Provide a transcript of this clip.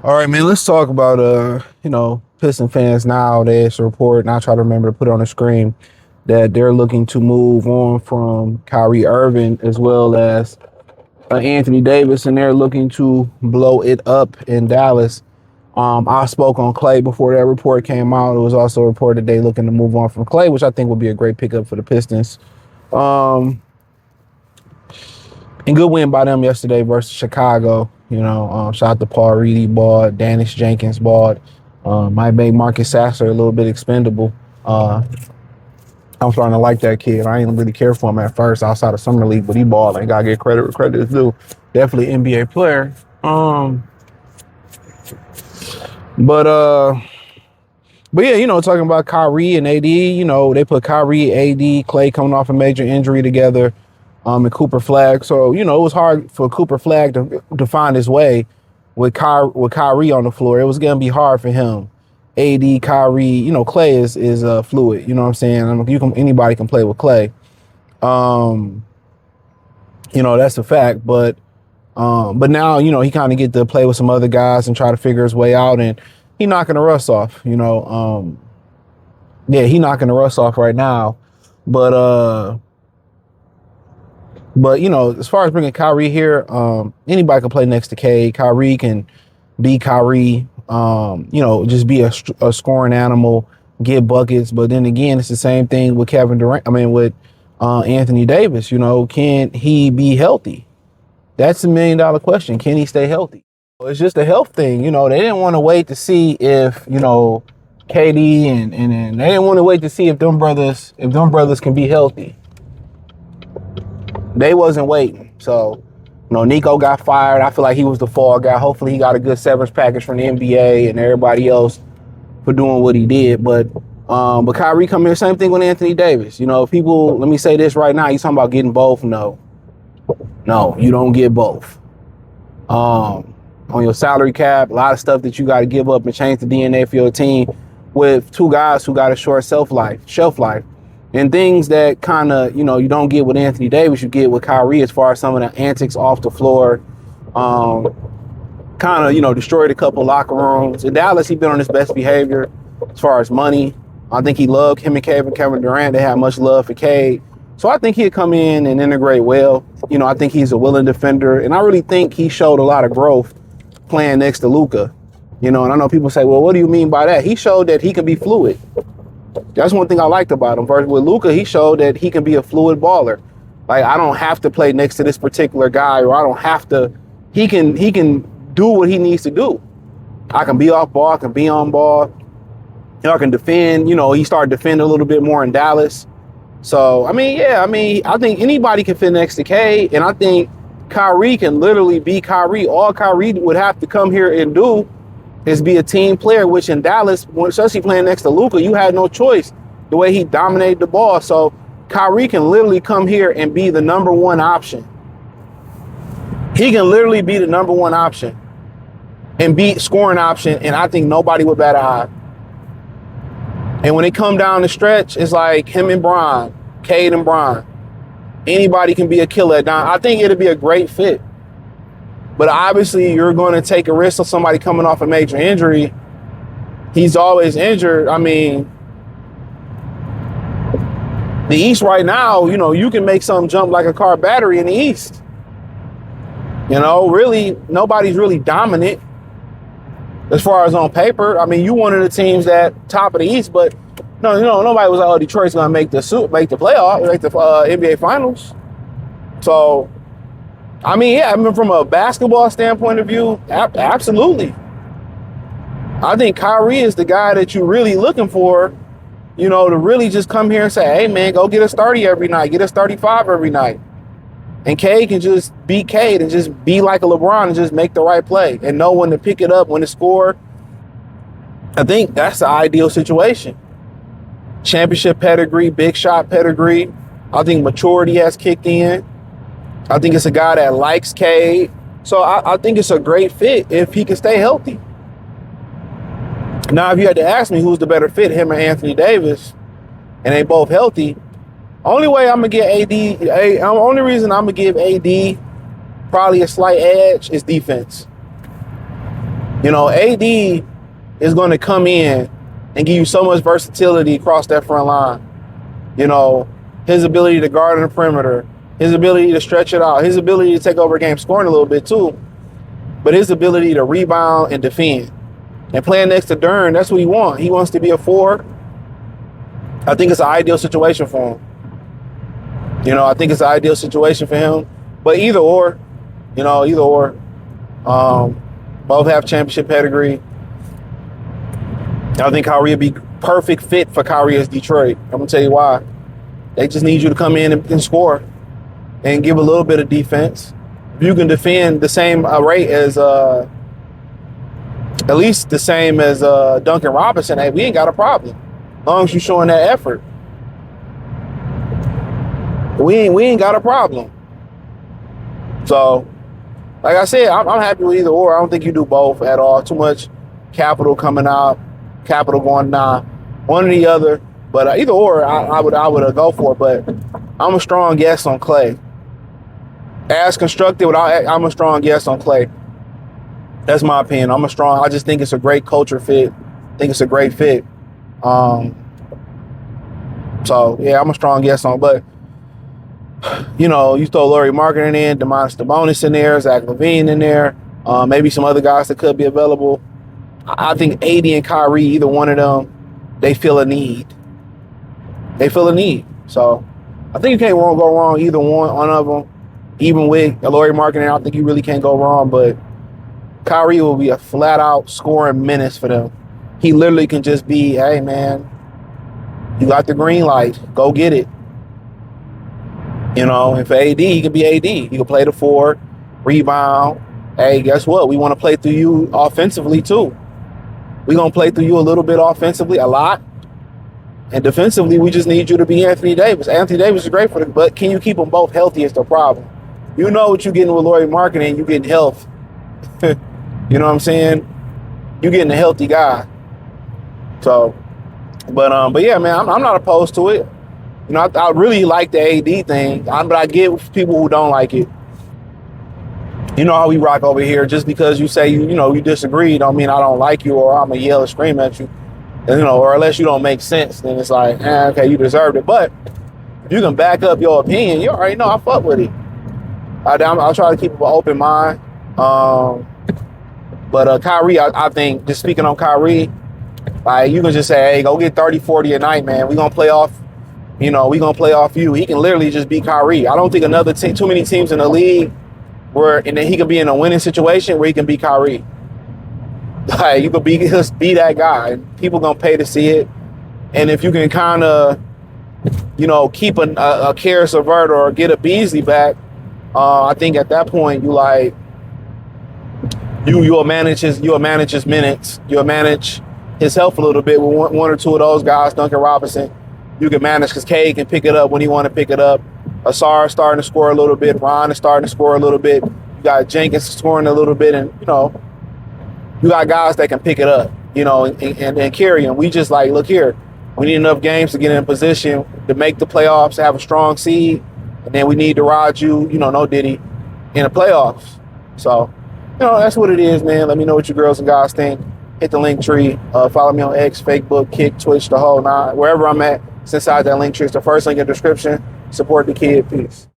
All right, man, let's talk about Piston fans now. There's a report, and I try to remember to put it on the screen that they're looking to move on from Kyrie Irving as well as Anthony Davis, and they're looking to blow it up in Dallas. I spoke on Clay before that report came out. It was also reported they looking to move on from Clay, which I think would be a great pickup for the Pistons. Um, and good win by them yesterday versus Chicago. Shout out to Paul Reedy, bought Danish Jenkins, bought. Might make Marcus Sasser a little bit expendable. I'm starting to like that kid. I ain't really care for him at first outside of summer league, but he balled. I gotta get credit where credit is due. Definitely NBA player. But yeah, talking about Kyrie and AD, they put Kyrie, AD, Clay coming off a major injury together, and Cooper Flag. So, it was hard for Cooper Flag to find his way with Kyrie on the floor. It was gonna be hard for him. AD, Kyrie, Clay is fluid. You know what I'm saying? Anybody can play with Clay. That's a fact. But now, he kind of get to play with some other guys and try to figure his way out, and he knocking the rust off. He knocking the rust off right now. But as far as bringing Kyrie here, anybody can play next to K. Kyrie can be Kyrie. Just be a scoring animal, get buckets. But then again, it's the same thing with Kevin Durant. With Anthony Davis. Can he be healthy? That's $1 million question. Can he stay healthy? It's just a health thing. They didn't want to wait to see if KD and they didn't want to wait to see if them brothers can be healthy. They wasn't waiting. So, Nico got fired. I feel like he was the fall guy. Hopefully he got a good severance package from the NBA and everybody else for doing what he did. But Kyrie come here, same thing with Anthony Davis. People, let me say this right now. You talking about getting both? No, you don't get both. On your salary cap, a lot of stuff that you got to give up and change the DNA for your team with two guys who got a short shelf life. And things that kind of, you don't get with Anthony Davis, you get with Kyrie as far as some of the antics off the floor. Destroyed a couple locker rooms. In Dallas, he's been on his best behavior as far as money. I think he loved him and Kevin Durant. They had much love for Cade. So I think he'd come in and integrate well. I think he's a willing defender. And I really think he showed a lot of growth playing next to Luka. And I know people say, well, what do you mean by that? He showed that he can be fluid. That's one thing I liked about him. Versus with Luka, he showed that he can be a fluid baller. Like, I don't have to play next to this particular guy, or I don't have to. He can do what he needs to do. I can be off ball. I can be on ball. I can defend. He started defending a little bit more in Dallas. So, I think anybody can fit next to K, and I think Kyrie can literally be Kyrie. All Kyrie would have to come here and do is be a team player, which in Dallas, especially playing next to Luka, you had no choice the way he dominated the ball. So Kyrie can literally come here and be the number one option. He can literally be the number one option and be scoring option, and I think nobody would bat an eye. And when they come down the stretch, it's like him and Bron, Cade and Bron. Anybody can be a killer down. I think it'll be a great fit. But obviously, you're going to take a risk of somebody coming off a major injury. He's always injured. The East right now, you can make something jump like a car battery in the East. Really, nobody's really dominant as far as on paper. You one of the teams that top of the East, but no, nobody was like, oh, Detroit's going to make the playoff, make the NBA Finals. So, from a basketball standpoint of view, absolutely. I think Kyrie is the guy that you're really looking for, to really just come here and say, hey, man, go get us 30 every night, get us 35 every night. And Cade can just beat Cade and just be like a LeBron and just make the right play and know when to pick it up, when to score. I think that's the ideal situation. Championship pedigree, big shot pedigree. I think maturity has kicked in. I think it's a guy that likes Cade. So I think it's a great fit if he can stay healthy. Now, if you had to ask me who's the better fit, him or Anthony Davis, and they both healthy, only reason I'm going to give AD probably a slight edge is defense. You know, AD is going to come in and give you so much versatility across that front line. You know, his ability to guard on the perimeter, his ability to stretch it out, his ability to take over a game, scoring a little bit too, but his ability to rebound and defend. And playing next to Durant, that's what he wants. He wants to be a 4. I think it's an ideal situation for him. You know, I think it's an ideal situation for him. But either or, you know, either or. Both have championship pedigree. I think Kyrie would be perfect fit for Kyrie as Detroit. I'm going to tell you why. They just need you to come in and score and give a little bit of defense. If you can defend the same rate as, at least the same as Duncan Robinson, hey, we ain't got a problem. As long as you're showing that effort. We ain't got a problem. So, like I said, I'm happy with either or. I don't think you do both at all. Too much capital coming out, capital going down. One or the other. But either or, I would go for it. But I'm a strong yes on Clay. As constructed, I'm a strong yes on Clay. That's my opinion. I just think it's a great culture fit. I think it's a great fit. So, yeah, I'm a strong yes on. But, you know, you throw Lauri Markkanen in, Domantas Sabonis in there, Zach LaVine in there, maybe some other guys that could be available. I think AD and Kyrie, either one of them, they feel a need. They feel a need. So I think you can't go wrong either one of them. Even with Lauri Markkanen, I don't think you really can't go wrong. But Kyrie will be a flat-out scoring menace for them. He literally can just be, hey, man, you got the green light. Go get it. You know, and for AD, he can be AD. He can play the 4, rebound. Hey, guess what? We want to play through you offensively, too. We're going to play through you a little bit offensively, a lot. And defensively, we just need you to be Anthony Davis. Anthony Davis is great for them, but can you keep them both healthy is the problem. You know what you're getting with Lauri Markkanen, you're getting health. You know what I'm saying? You're getting a healthy guy. So, but yeah, man, I'm not opposed to it. You know, I really like the AD thing, but I get people who don't like it. You know how we rock over here. Just because you say you disagree, don't mean I don't like you or I'm gonna yell and scream at you. And, you know, or unless you don't make sense, then it's like, okay, you deserved it. But if you can back up your opinion, you already know I fuck with it. I'll try to keep an open mind. But Kyrie, I think, just speaking on Kyrie, like, you can just say, hey, go get 30, 40 a night, man. We're gonna play off. You know, we're going to play off you. He can literally just be Kyrie. I don't think another team, too many teams in the league and then he can be in a winning situation where he can be Kyrie. Like, you could just be that guy. And people going to pay to see it. And if you can kind of, you know, keep a Karis LeVert or get a Beasley back, I think at that point you'll manage his minutes. You'll manage his health a little bit with one or two of those guys, Duncan Robinson. You can manage because Cade can pick it up when he want to pick it up. Asar is starting to score a little bit. Ron is starting to score a little bit. You got Jenkins scoring a little bit. And, you know, you got guys that can pick it up, you know, and carry them. We just like, look here, we need enough games to get in position to make the playoffs, to have a strong seed. And then we need to ride you, you know, no Diddy, in the playoffs. So, you know, that's what it is, man. Let me know what you girls and guys think. Hit the link tree. Follow me on X, Facebook, Kick, Twitch, the whole nine. Wherever I'm at, it's inside that link tree. It's the first link in the description. Support the kid. Peace.